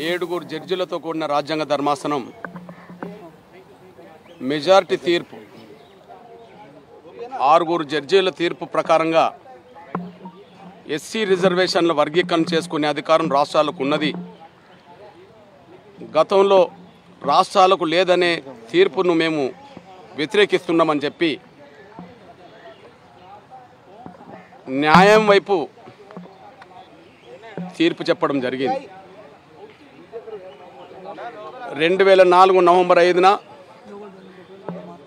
ఏడుగురు జడ్జిలతో కూడిన రాజ్యాంగ ధర్మాసనం మెజారిటీ తీర్పు ఆరుగురు జడ్జీల తీర్పు ప్రకారంగా ఎస్సీ రిజర్వేషన్ల వర్గీకరణ చేసుకునే అధికారం రాష్ట్రాలకు ఉన్నది. గతంలో రాష్ట్రాలకు లేదనే తీర్పును మేము వ్యతిరేకిస్తున్నామని చెప్పి న్యాయం వైపు తీర్పు చెప్పడం జరిగింది. 2004 నవంబర్ 5న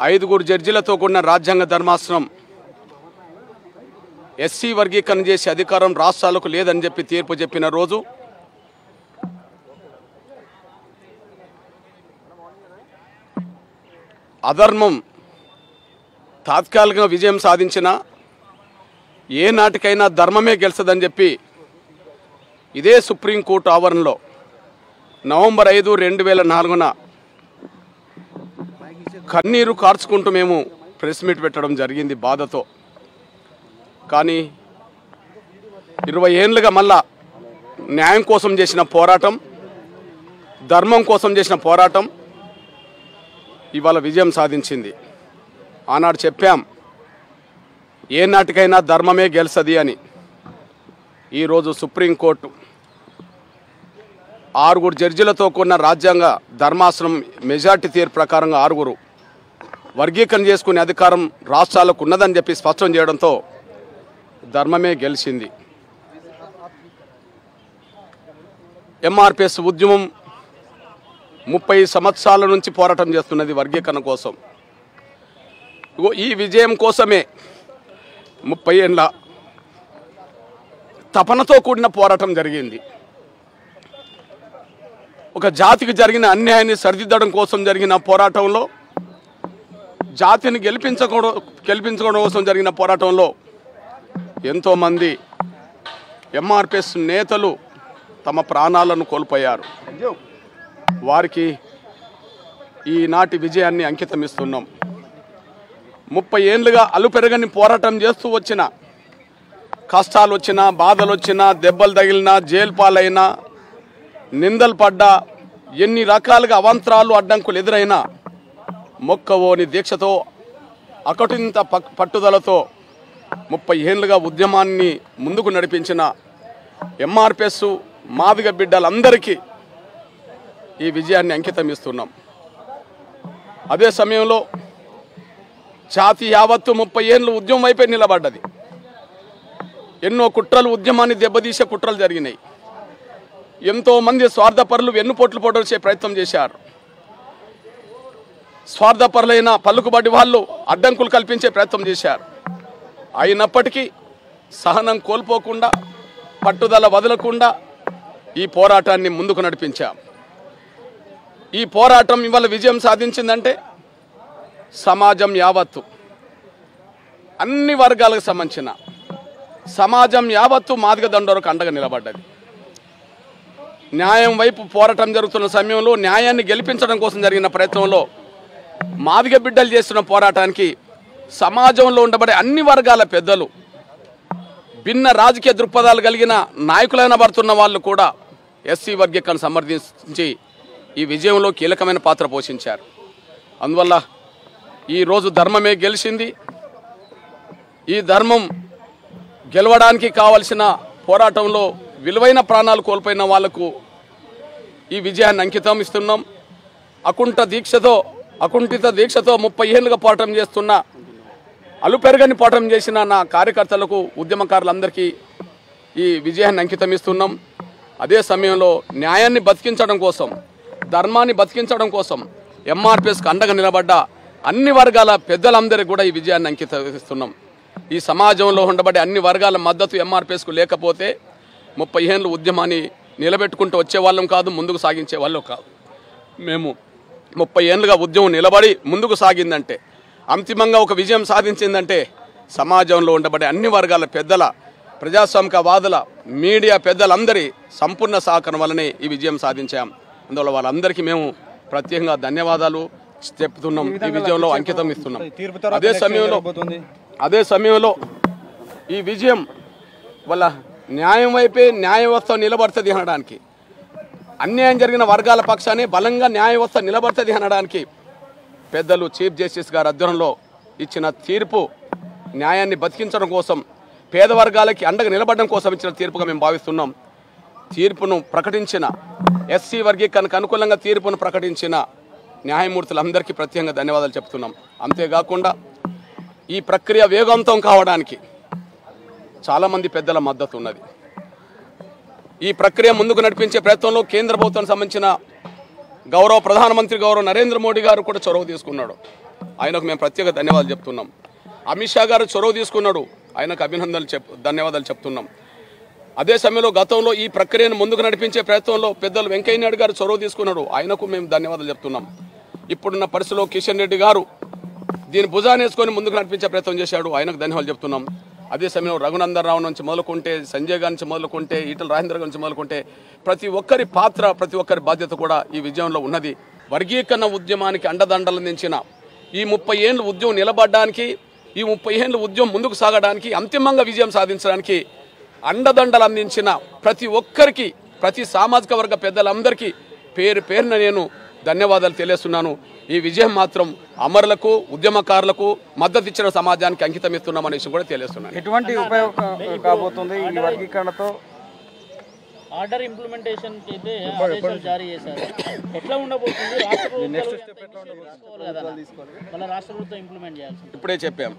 5 జడ్జిలతో కూడిన రాజ్యాంగ ధర్మాసనం ఎస్సీ వర్గీకరణ చేసే అధికారం రాష్ట్రాలకు లేదని చెప్పి తీర్పు చెప్పిన రోజు అధర్మం తాత్కాలికంగా విజయం సాధించిన ఏ నాటికైనా ధర్మమే గెలుస్తుందని చెప్పి ఇదే సుప్రీంకోర్టు ఆవరణలో నవంబర్ 5, 2004న కన్నీరు కార్చుకుంటూ మేము ప్రెస్ మీట్ పెట్టడం జరిగింది బాధతో. కానీ 20 ఏళ్ళుగా మళ్ళా న్యాయం కోసం చేసిన పోరాటం, ధర్మం కోసం చేసిన పోరాటం ఇవాళ విజయం సాధించింది. ఆనాడు చెప్పాం ఏ నాటికైనా ధర్మమే గెలుస్తుంది అని. ఈరోజు సుప్రీంకోర్టు 6 జడ్జిలతో కూడిన రాజ్యాంగ ధర్మాసనం మెజార్టీ తీర్పు ప్రకారంగా 6 వర్గీకరణ చేసుకునే అధికారం రాష్ట్రాలకు ఉన్నదని చెప్పి స్పష్టం చేయడంతో ధర్మమే గెలిచింది. ఎంఆర్పిఎస్ ఉద్యమం 30 సంవత్సరాల నుంచి పోరాటం చేస్తున్నది వర్గీకరణ కోసం. ఈ విజయం కోసమే 30 ఏళ్ళ తపనతో కూడిన పోరాటం జరిగింది. ఒక జాతికి జరిగిన అన్యాయాన్ని సరిదిద్దడం కోసం జరిగిన పోరాటంలో, జాతిని గెలిపించుకోవడం కోసం జరిగిన పోరాటంలో ఎంతోమంది ఎంఆర్పిఎస్ నేతలు తమ ప్రాణాలను కోల్పోయారు. వారికి ఈనాటి విజయాన్ని అంకితం ఇస్తున్నాం. 30 ఏళ్ళుగా అలుపెరగని పోరాటం చేస్తూ వచ్చిన, కష్టాలు వచ్చినా, బాధలు వచ్చినా, దెబ్బలు తగిలినా, జైలు పాలైనా, నిందలు పడ్డా, ఎన్ని రకాలుగా అవాంతరాలు అడ్డంకులు ఎదురైనా మొక్కవోని దీక్షతో, అకటింత పట్టుదలతో 30 ఏళ్ళుగా ఉద్యమాన్ని ముందుకు నడిపించిన ఎంఆర్పిఎస్ మాదిగ బిడ్డలందరికీ ఈ విజయాన్ని అంకితం ఇస్తున్నాం. అదే సమయంలో జాతి యావత్తు 30 ఏళ్ళు ఉద్యమం వైపే నిలబడ్డది. ఎన్నో కుట్రలు, ఉద్యమాన్ని దెబ్బతీసే కుట్రలు జరిగినాయి. ఎంతోమంది స్వార్థపరులు వెన్నుపోట్లు పొడవచ్చే ప్రయత్నం చేశారు. స్వార్థపరులైన పలుకుబడి వాళ్ళు అడ్డంకులు కల్పించే ప్రయత్నం చేశారు. అయినప్పటికీ సహనం కోల్పోకుండా, పట్టుదల వదలకుండా ఈ పోరాటాన్ని ముందుకు నడిపించాం. ఈ పోరాటం ఇవాళ విజయం సాధించిందంటే సమాజం యావత్తు, అన్ని వర్గాలకు సంబంధించిన సమాజం యావత్తు మాదిగ దండోరకు అండగా నిలబడ్డది. న్యాయం వైపు పోరాటం జరుగుతున్న సమయంలో, న్యాయాన్ని గెలిపించడం కోసం జరిగిన ప్రయత్నంలో మాదిగ బిడ్డలు చేస్తున్న పోరాటానికి సమాజంలో ఉండబడే అన్ని వర్గాల పెద్దలు, భిన్న రాజకీయ దృక్పథాలు కలిగిన నాయకులైన పడుతున్న వాళ్ళు కూడా ఎస్సీ వర్గీకరణ సమర్థించి ఈ విజయంలో కీలకమైన పాత్ర పోషించారు. అందువల్ల ఈరోజు ధర్మమే గెలిచింది. ఈ ధర్మం గెలవడానికి కావలసిన పోరాటంలో విలువైన ప్రాణాలు కోల్పోయిన వాళ్లకు ఈ విజయాన్ని అంకితం ఇస్తున్నాం. అకుంఠిత దీక్షతో 30 ఏళ్ళుగా పోరాటం చేస్తున్న, అలుపెరగని పోరాటం చేసిన నా కార్యకర్తలకు, ఉద్యమకారులందరికీ ఈ విజయాన్ని అంకితం ఇస్తున్నాం. అదే సమయంలో న్యాయాన్ని బతికించడం కోసం, ధర్మాన్ని బతికించడం కోసం ఎంఆర్పిఎస్కి అండగా నిలబడ్డ అన్ని వర్గాల పెద్దలందరికీ కూడా ఈ విజయాన్ని అంకితం ఇస్తున్నాం. ఈ సమాజంలో ఉండబడే అన్ని వర్గాల మద్దతు ఎంఆర్పిఎస్కు లేకపోతే 30 ఏళ్ళు ఉద్యమాన్ని నిలబెట్టుకుంటూ వచ్చేవాళ్ళం కాదు, ముందుకు సాగించే వాళ్ళం కాదు. మేము 30 ఏళ్ళుగా ఉద్యమం నిలబడి ముందుకు సాగిందంటే, అంతిమంగా ఒక విజయం సాధించిందంటే సమాజంలో ఉండబడే అన్ని వర్గాల పెద్దల, ప్రజాస్వామికవాదుల, మీడియా పెద్దలందరి సంపూర్ణ సహకారం వల్లనే ఈ విజయం సాధించాం. అందువల్ల వాళ్ళందరికీ మేము ప్రత్యేకంగా ధన్యవాదాలు చెప్తున్నాం. ఈ విజయంలో అంకితం ఇస్తున్నాం. అదే సమయంలో ఈ విజయం వల్ల న్యాయం వైపే, న్యాయ వ్యవస్థ నిలబడుతుంది అనడానికి అన్యాయం జరిగిన వర్గాల పక్షాన్ని బలంగా న్యాయ వ్యవస్థ నిలబడుతుంది అనడానికి పెద్దలు చీఫ్ జస్టిస్ గారి ఆధ్వర్యంలో ఇచ్చిన తీర్పు న్యాయాన్ని బతికించడం కోసం, పేద వర్గాలకి అండగా నిలబడడం కోసం ఇచ్చిన తీర్పుగా మేము భావిస్తున్నాం. తీర్పును ప్రకటించిన ఎస్సీ వర్గీకరణకు అనుకూలంగా తీర్పును ప్రకటించిన న్యాయమూర్తులందరికీ ప్రత్యేకంగా ధన్యవాదాలు చెప్తున్నాం. అంతేకాకుండా ఈ ప్రక్రియ వేగవంతం కావడానికి చాలామంది పెద్దల మద్దతు ఉన్నది. ఈ ప్రక్రియ ముందుకు నడిపించే ప్రయత్నంలో కేంద్ర ప్రభుత్వానికి సంబంధించిన గౌరవ ప్రధానమంత్రి గౌరవ నరేంద్ర మోడీ గారు కూడా చొరవ తీసుకున్నాడు. ఆయనకు మేము ప్రత్యేక ధన్యవాదాలు చెప్తున్నాం. అమిత్ షా గారు చొరవ తీసుకున్నాడు, ఆయనకు ధన్యవాదాలు చెప్తున్నాం. అదే సమయంలో గతంలో ఈ ప్రక్రియను ముందుకు నడిపించే ప్రయత్నంలో పెద్దలు వెంకయ్య నాయుడు గారు చొరవ తీసుకున్నాడు, ఆయనకు మేము ధన్యవాదాలు చెప్తున్నాం. ఇప్పుడున్న పరిస్థితిలో కిషన్ రెడ్డి గారు దీని భుజాన్ని వేసుకొని ముందుకు నడిపించే ప్రయత్నం చేశాడు, ఆయనకు ధన్యవాదాలు చెప్తున్నాం. అదే సమయంలో రఘునందన్ రావు నుంచి మొదలుకుంటే, సంజయ్ గారి నుంచి మొదలుకుంటే, ఈటల రాజేంద్ర గారి నుంచి మొదలుకుంటే ప్రతి ఒక్కరి పాత్ర, ప్రతి ఒక్కరి బాధ్యత కూడా ఈ విజయంలో ఉన్నది. వర్గీకరణ ఉద్యమానికి అండదండలు అందించిన ఈ 30 ఏళ్ళు ఉద్యమం నిలబడడానికి, ఈ 30 ఏళ్ళు ఉద్యమం ముందుకు సాగడానికి, అంతిమంగా విజయం సాధించడానికి అండదండలు అందించిన ప్రతి ఒక్కరికి, ప్రతి సామాజిక వర్గ పెద్దలందరికీ పేరు పేరున నేను ధన్యవాదాలు తెలియజేస్తున్నాను. ఈ విజయం మాత్రం అమరులకు, ఉద్యమకారులకు, మద్దతు ఇచ్చిన సమాజానికి అంకితం ఇస్తున్నామనే విషయం కూడా తెలియజేస్తున్నాను. ఎటువంటి ఉపయోగం కాబోతుంది ఈ వర్గీకరణతో? ఆర్డర్ ఇంప్లిమెంటేషన్ అయితే ఆదేశాలు జారీ చేశారు. ఎట్లా ఉండబోతుంది? రాష్ట్ర ప్రభుత్వం ఇంప్లిమెంట్ చేయాల్సి ఇప్పుడే చెప్పాం,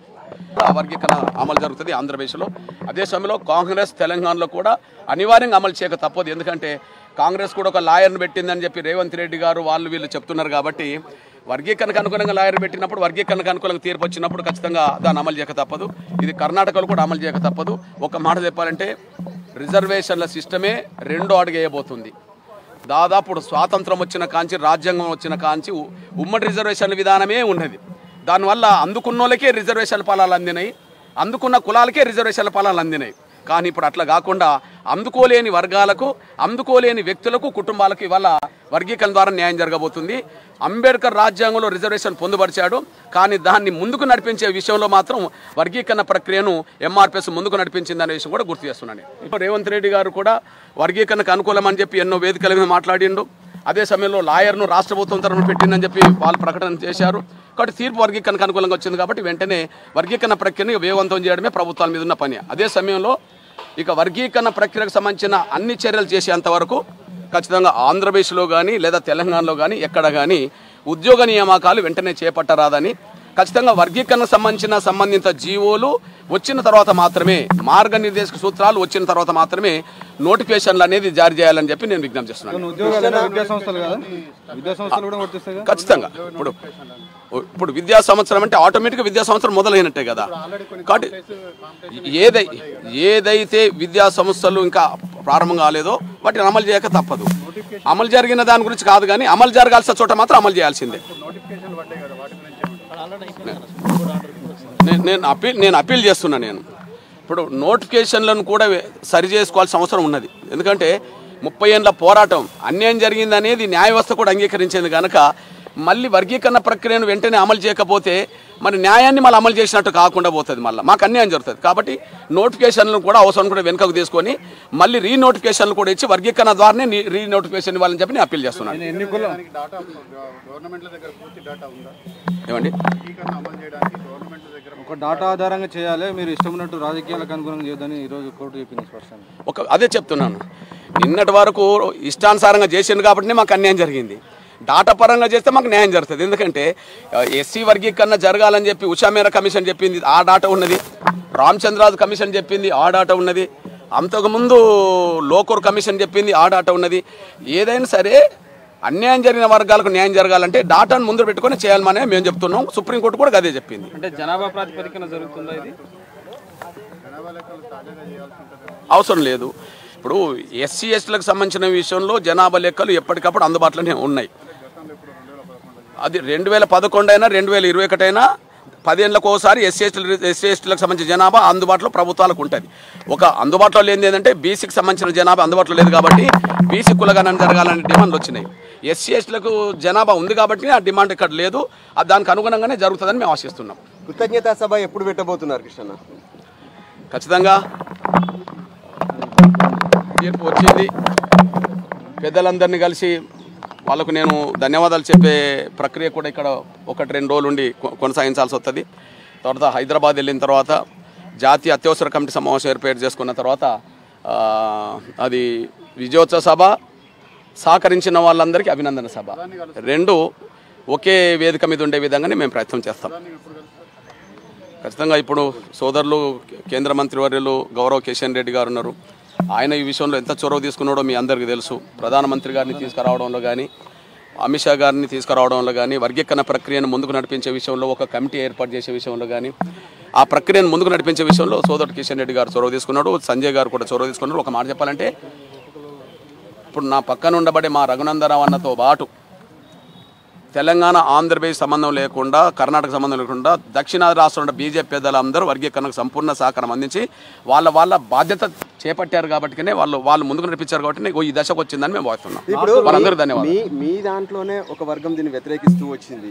వర్గీకరణ అమలు జరుగుతుంది ఆంధ్రప్రదేశ్లో. అదే సమయంలో కాంగ్రెస్ తెలంగాణలో కూడా అనివార్యంగా అమలు చేయక తప్పదు. ఎందుకంటే కాంగ్రెస్ కూడా ఒక లాయర్ను పెట్టిందని చెప్పి రేవంత్ రెడ్డి గారు వీళ్ళు చెప్తున్నారు. కాబట్టి వర్గీకరణకు అనుకూలంగా లాయర్ పెట్టినప్పుడు, వర్గీకరణకు అనుకూలంగా తీర్పు వచ్చినప్పుడు ఖచ్చితంగా దాన్ని అమలు చేయక తప్పదు. ఇది కర్ణాటకలో కూడా అమలు చేయక తప్పదు. ఒక మాట చెప్పాలంటే రిజర్వేషన్ల సిస్టమే రెండో అడుగు వేయబోతుంది. దాదాపు స్వాతంత్రం వచ్చిన కాంచి, రాజ్యాంగం వచ్చిన కాంచి ఉమ్మడి రిజర్వేషన్ల విధానమే ఉన్నది. దానివల్ల అందుకున్న వాళ్ళకే రిజర్వేషన్ల ఫలాలు అందినాయి, అందుకున్న కులాలకే రిజర్వేషన్ల ఫలాలు అందినాయి. కానీ ఇప్పుడు అట్లా కాకుండా అందుకోలేని వర్గాలకు, అందుకోలేని వ్యక్తులకు, కుటుంబాలకు ఇవాళ వర్గీకరణ ద్వారా న్యాయం జరగబోతుంది. అంబేద్కర్ రాజ్యాంగంలో రిజర్వేషన్ పొందుపరిచాడు, కానీ దాన్ని ముందుకు నడిపించే విషయంలో మాత్రం వర్గీకరణ ప్రక్రియను ఎంఆర్పిఎస్ ముందుకు నడిపించింది అనే విషయం కూడా గుర్తు చేస్తున్నాను. రేవంత్ రెడ్డి గారు కూడా వర్గీకరణకు అనుకూలమని చెప్పి ఎన్నో వేదికల మీద మాట్లాడిండు. అదే సమయంలో లాయర్ను రాష్ట్ర ప్రభుత్వం తరఫున పెట్టిందని చెప్పి వాళ్ళు ప్రకటన చేశారు. కాబట్టి తీర్పు వర్గీకరణకు అనుకూలంగా వచ్చింది కాబట్టి వెంటనే వర్గీకరణ ప్రక్రియను వేగవంతం చేయడమే ప్రభుత్వాల మీద ఉన్న పని. అదే సమయంలో ఇక వర్గీకరణ ప్రక్రియకు సంబంధించిన అన్ని చర్యలు చేసేంత వరకు ఖచ్చితంగా ఆంధ్రప్రదేశ్లో కానీ లేదా తెలంగాణలో కానీ ఎక్కడ కానీ ఉద్యోగ నియామకాలు వెంటనే చేపట్టరాదని, ఖచ్చితంగా వర్గీకరణకు సంబంధిత జీవోలు వచ్చిన తర్వాత మాత్రమే, మార్గనిర్దేశక సూత్రాలు వచ్చిన తర్వాత మాత్రమే నోటిఫికేషన్లు అనేది జారీ చేయాలని చెప్పి నేను విజ్ఞప్తి చేస్తున్నాను. ఖచ్చితంగా ఇప్పుడు విద్యా సంవత్సరం అంటే ఆటోమేటిక్గా విద్యా సంవత్సరం మొదలైనట్టే కదా. కాబట్టి ఏదైతే విద్యా సంస్థలు ఇంకా ప్రారంభం కాలేదో వాటిని అమలు చేయక తప్పదు. అమలు జరిగిన దాని గురించి కాదు, కానీ అమలు జరగాల్సిన చోట మాత్రం అమలు చేయాల్సిందే. నేను అప్పీల్ చేస్తున్నా. నేను ఇప్పుడు నోటిఫికేషన్లను కూడా సరి చేసుకోవాల్సిన అవసరం ఉన్నది. ఎందుకంటే 30 ఏళ్ళ పోరాటం, అన్యాయం జరిగింది అనేది న్యాయ వ్యవస్థ కూడా అంగీకరించింది కనుక మళ్ళీ వర్గీకరణ ప్రక్రియను వెంటనే అమలు చేయకపోతే మరి న్యాయాన్ని మళ్ళీ అమలు చేసినట్టు కాకుండా పోతుంది, మళ్ళీ మాకు అన్యాయం జరుగుతుంది. కాబట్టి నోటిఫికేషన్లను కూడా అవసరం కూడా వెనుకకు తీసుకొని మళ్ళీ రీనోటిఫికేషన్లు కూడా ఇచ్చి వర్గీకరణ ద్వారానే రీనోటిఫికేషన్ ఇవ్వాలని చెప్పి నేను అప్పీల్ చేస్తున్నాను. ఏమండి, ఒక డాటా ఆధారంగా చేయాలి, మీరు ఇష్టం ఉన్నట్టు రాజకీయాలకు అనుగుణంగా చేయదని ఈరోజు కోర్టు చెప్పింది స్పష్టంగా. అదే చెప్తున్నాను, నిన్నటి వరకు ఇష్టానుసారంగా చేసింది కాబట్టి మాకు అన్యాయం జరిగింది. డాటా పరంగా చేస్తే మాకు న్యాయం జరుగుతుంది. ఎందుకంటే ఎస్సీ వర్గీకరణ జరగాలని చెప్పి ఉషామేరా కమిషన్ చెప్పింది, ఆ డాటా ఉన్నది. రామచంద్రాజు కమిషన్ చెప్పింది, ఆ డాటా ఉన్నది. అంతకుముందు లోకూర్ కమిషన్ చెప్పింది, ఆ డాటా ఉన్నది. ఏదైనా సరే అన్యాయం జరిగిన వర్గాలకు న్యాయం జరగాలంటే డాటాను ముందు పెట్టుకొని చేయాలనే మేము చెప్తున్నాం. సుప్రీంకోర్టు కూడా అదే చెప్పింది. అంటే జనాభా ప్రాతిపదికన జరుగుతుందా ఇది? అవసరం లేదు. ఇప్పుడు ఎస్సీ ఎస్టీలకు సంబంధించిన విషయంలో జనాభా లెక్కలు ఎప్పటికప్పుడు అందుబాటులోనే ఉన్నాయి. అది 2011 అయినా 2021 అయినా 10 ఏళ్ళకు ఒకసారి ఎస్సీ ఎస్టీలకు సంబంధించిన జనాభా అందుబాటులో ప్రభుత్వాలకు ఉంటుంది. ఒక అందుబాటులో లేనిది ఏంటంటే బీసీకి సంబంధించిన జనాభా అందుబాటులో లేదు కాబట్టి బీసీ కులగణన జరగాలనే డిమాండ్లు వచ్చినాయి. ఎస్సీ ఎస్టీలకు జనాభా ఉంది కాబట్టి ఆ డిమాండ్ ఇక్కడ లేదు, దానికి అనుగుణంగానే జరుగుతుందని మేము ఆశిస్తున్నాం. కృతజ్ఞతా సభ ఎప్పుడు పెట్టబోతున్నారు కృష్ణ? ఖచ్చితంగా తీర్పు వచ్చింది, పెద్దలందరినీ కలిసి వాళ్ళకు నేను ధన్యవాదాలు చెప్పే ప్రక్రియ కూడా ఇక్కడ 1-2 రోజులు ఉండి కొనసాగించాల్సి వస్తుంది. తర్వాత హైదరాబాద్ వెళ్ళిన తర్వాత జాతీయ అత్యవసర కమిటీ సమావేశం ఏర్పాటు చేసుకున్న తర్వాత అది విజయోత్సవ సభ, సహకరించిన వాళ్ళందరికీ అభినందన సభ, 2 ఒకే వేదిక మీద ఉండే విధంగానే మేము ప్రయత్నం చేస్తాం. ఖచ్చితంగా ఇప్పుడు సోదరులు కేంద్ర మంత్రివర్యులు గౌరవ కిషన్ రెడ్డి గారు ఉన్నారు. ఆయన ఈ విషయంలో ఎంత చొరవ తీసుకున్నాడో మీ అందరికీ తెలుసు. ప్రధానమంత్రి గారిని తీసుకురావడంలో కానీ, అమిత్ షా గారిని తీసుకురావడంలో కానీ, వర్గీకరణ ప్రక్రియను ముందుకు నడిపించే విషయంలో ఒక కమిటీ ఏర్పాటు చేసే విషయంలో కానీ, ఆ ప్రక్రియను ముందుకు నడిపించే విషయంలో సోదరుడు కిషన్ రెడ్డి గారు చొరవ తీసుకున్నాడు, సంజయ్ గారు కూడా చొరవ తీసుకున్నారు. ఒక మాట చెప్పాలంటే ఇప్పుడు నా పక్కన ఉండబడే మా రఘునందరావు అన్నతో పాటు తెలంగాణ ఆంధ్రప్రదేశ్ సంబంధం లేకుండా, కర్ణాటక సంబంధం లేకుండా దక్షిణాది రాష్ట్రంలో బీజేపీ పెద్దలందరూ వర్గీకరణకు సంపూర్ణ సహకారం అందించి వాళ్ళ బాధ్యత చేపట్టారు కాబట్టి వాళ్ళు ముందుకు నడిపించారు కాబట్టి ఈ దశకు వచ్చిందని మేము భావిస్తున్నాం. ఇప్పుడు వాళ్ళందరికీ ధన్యవాదాలు. మీ దాంట్లోనే ఒక వర్గం దీన్ని వ్యతిరేకిస్తూ వచ్చింది.